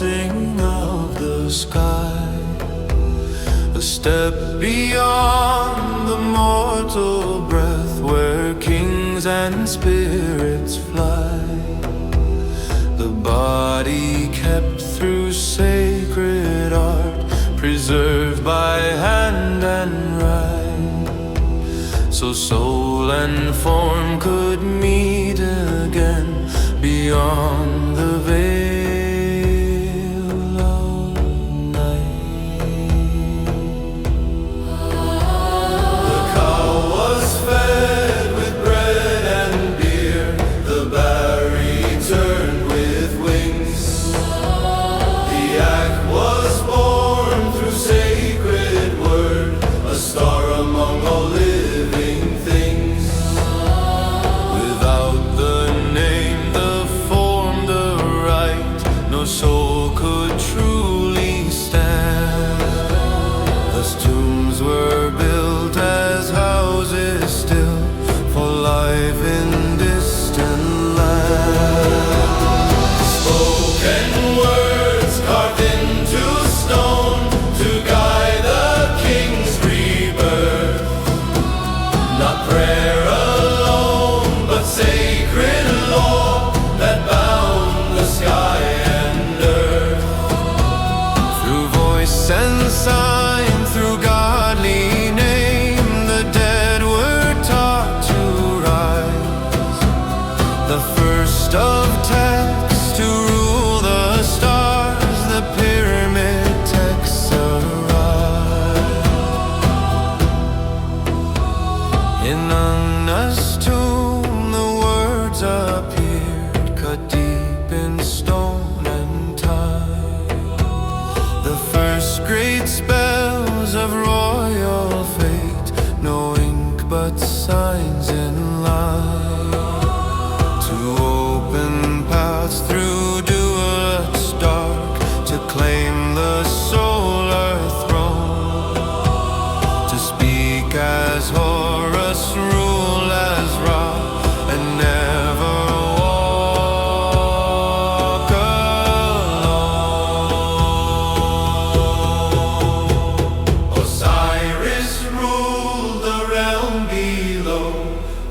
crossing of the sky, a step beyond the mortal breath, where kings and spirits fly. The body kept through sacred art, preserved by hand and right, so soul and form could meet again beyond the veil of night. The cow was fed with bread and beer, the bear returned with wings. The act was born through sacred word, a star among all living things. Without the name, the form, the right, no soul could truly stand. Thus tombs were built as houses still, for life in distant lands. Spoken words carved into stone to guide the king's rebirth. Not prayer alone, but sacred law that bound the sky and earth. Through voice and sign, through godly name, the dead were taught to rise. The first of texts to rule the stars, the pyramid texts arise. In Anna's tomb the words appeared, cut deep in stone and time. The first great spells of royal fate, no ink but signs in line, to open paths through duets dark, to claim the solar throne, to speak as Horus, rule as Ra, and never walk alone. Osiris ruled the realm below,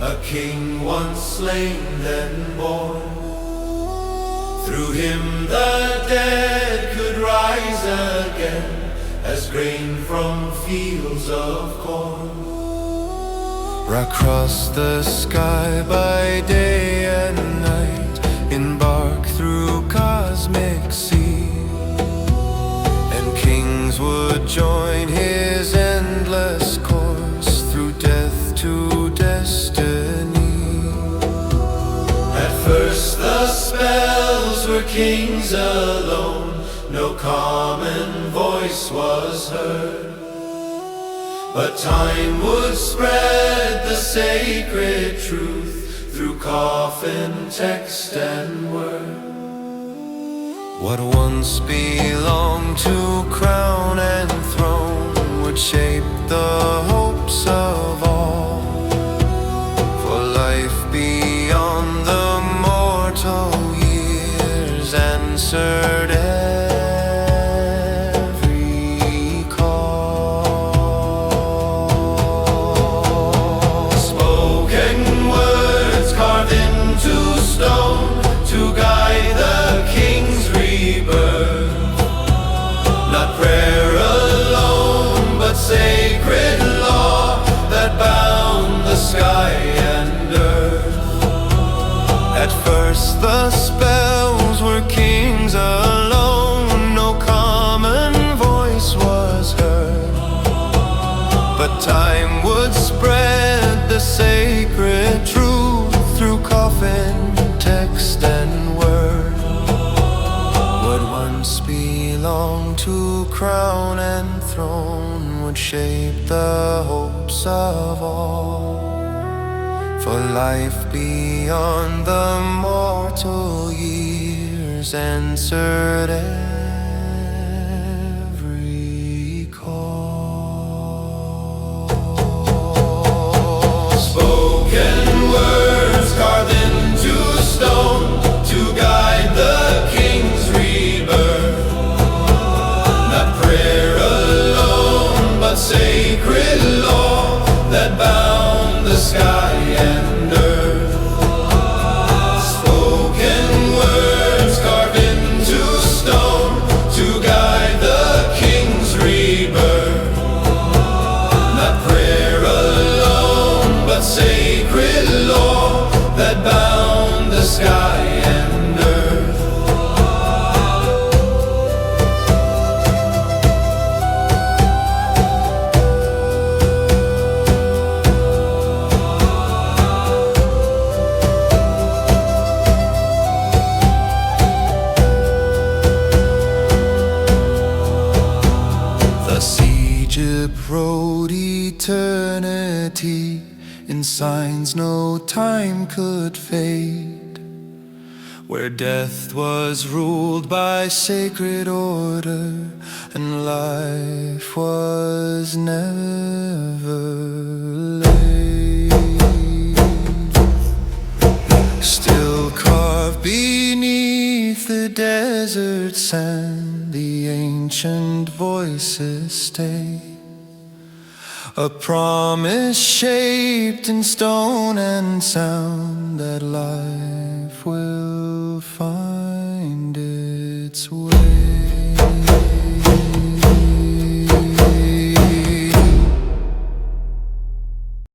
a king once slain then born. Through him the dead could rise again, as grain from fields of corn. Across the sky by day and night, embark through cosmic sea, and kings would join his endless course through death to destiny. At first the spells were kings alone, no common voice was heard. But time would spread the sacred truth through coffin, text and word. What once belonged to crown and throne would shape the hopes of all, for life beyond the mortal years answered every call. Spoken words carved into stone to guide the king's rebirth. Not prayer alone, but sacred law that bound the sky and earth. At first the spells were kings alone, no common voice was heard. But time would spread the sacred truth through coffin, text and word. What once belonged to crown and throne would shape the hopes of all, for life beyond the mortal years answered every call. Spoken words carved into stone to guide the king's rebirth. sky and earth. Spoken words carved into stone to guide the king's rebirth. Not prayer alone, but sacred law that bound the sky and earth. Egypt wrote eternity in signs no time could fade, where death was ruled by sacred order and life was never laid. Still carved beneath the desert sand, the ancient voices stay, a promise shaped in stone and sound that life will find its way.